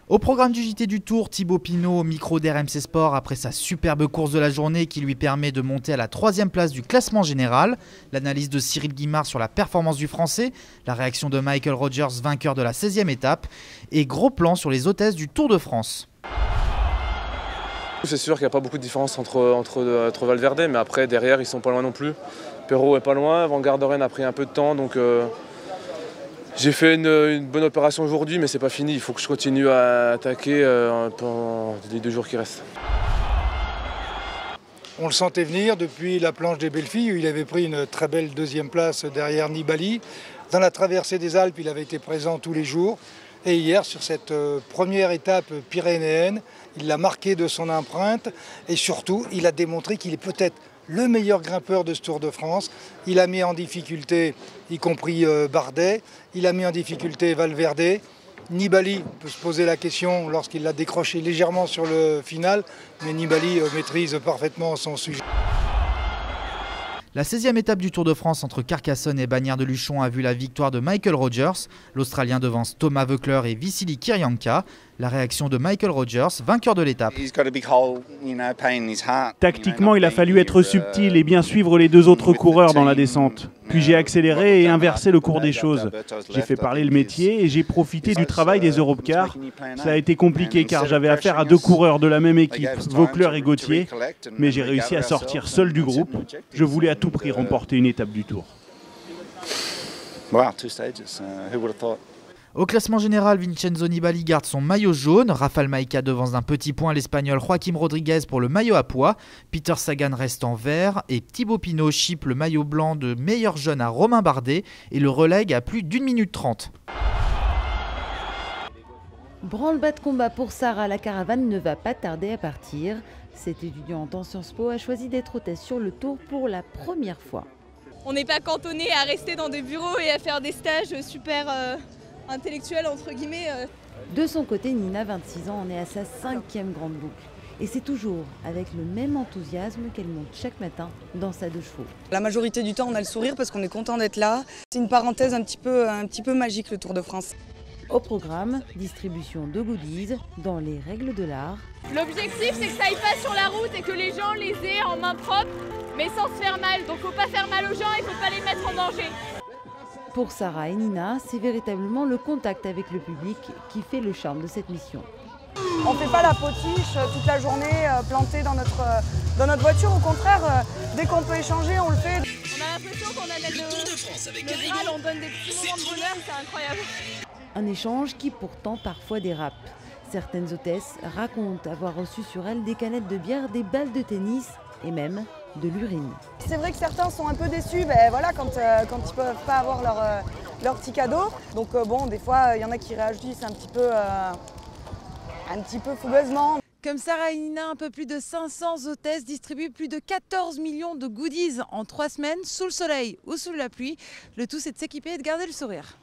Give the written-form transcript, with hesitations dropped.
Au programme du JT du Tour, Thibaut Pinot au micro d'RMC Sport après sa superbe course de la journée qui lui permet de monter à la 3e place du classement général. L'analyse de Cyril Guimard sur la performance du Français, la réaction de Michael Rogers, vainqueur de la 16e étape, et gros plan sur les hôtesses du Tour de France. C'est sûr qu'il n'y a pas beaucoup de différence entre Valverde, mais après derrière ils sont pas loin non plus. Perrault est pas loin, Van Garderen a pris un peu de temps, donc j'ai fait une bonne opération aujourd'hui, mais c'est pas fini. Il faut que je continue à attaquer pendant les 2 jours qui restent. On le sentait venir depuis la planche des belles filles où il avait pris une très belle 2e place derrière Nibali. Dans la traversée des Alpes, il avait été présent tous les jours. Et hier, sur cette première étape pyrénéenne, il l'a marqué de son empreinte. Et surtout, il a démontré qu'il est peut-être le meilleur grimpeur de ce Tour de France. Il a mis en difficulté, y compris Bardet. Il a mis en difficulté Valverde. Nibali, on peut se poser la question lorsqu'il l'a décroché légèrement sur le final. Mais Nibali maîtrise parfaitement son sujet. La 16e étape du Tour de France entre Carcassonne et Bagnères de Luchon a vu la victoire de Michael Rogers. L'Australien devance Thomas Voeckler et Vissili Kyrienka. La réaction de Michael Rogers, vainqueur de l'étape. Tactiquement, il a fallu être subtil et bien suivre les 2 autres coureurs dans la descente. Puis j'ai accéléré et inversé le cours des choses. J'ai fait parler le métier et j'ai profité du travail des Europecars. Ça a été compliqué car j'avais affaire à 2 coureurs de la même équipe, Voeckler et Gauthier, mais j'ai réussi à sortir seul du groupe. Je voulais à tout prix remporter une étape du Tour. Au classement général, Vincenzo Nibali garde son maillot jaune. Rafael Maïka devance d'un petit point l'Espagnol Joaquim Rodriguez pour le maillot à pois. Peter Sagan reste en vert et Thibaut Pinot chipe le maillot blanc de meilleur jeune à Romain Bardet et le relègue à plus d'1 minute 30. Branle-bas de combat pour Sarah, la caravane ne va pas tarder à partir. Cette étudiante en Sciences Po a choisi d'être hôtesse sur le Tour pour la première fois. On n'est pas cantonné à rester dans des bureaux et à faire des stages super intellectuels entre guillemets. De son côté, Nina, 26 ans, en est à sa 5e grande boucle. Et c'est toujours avec le même enthousiasme qu'elle monte chaque matin dans sa 2 chevaux. La majorité du temps, on a le sourire parce qu'on est content d'être là. C'est une parenthèse un petit peu magique, le Tour de France. Au programme, distribution de goodies dans les règles de l'art. L'objectif, c'est que ça aille pas sur la route et que les gens les aient en main propre, mais sans se faire mal. Donc faut pas faire mal aux gens, il faut pas les mettre en danger. Pour Sarah et Nina, c'est véritablement le contact avec le public qui fait le charme de cette mission. On ne fait pas la potiche toute la journée plantée dans notre voiture. Au contraire, dès qu'on peut échanger, on le fait. On a l'impression qu'on a le Graal, on donne des petits moments de bonheur, c'est incroyable. Un échange qui pourtant parfois dérape. Certaines hôtesses racontent avoir reçu sur elles des canettes de bière, des balles de tennis et même de l'urine. C'est vrai que certains sont un peu déçus voilà, quand ils ne peuvent pas avoir leur petit cadeau. Donc bon, des fois, il y en a qui réagissent un petit peu fougueusement. Comme Sarah et Nina, un peu plus de 500 hôtesses distribuent plus de 14 millions de goodies en 3 semaines, sous le soleil ou sous la pluie. Le tout, c'est de s'équiper et de garder le sourire.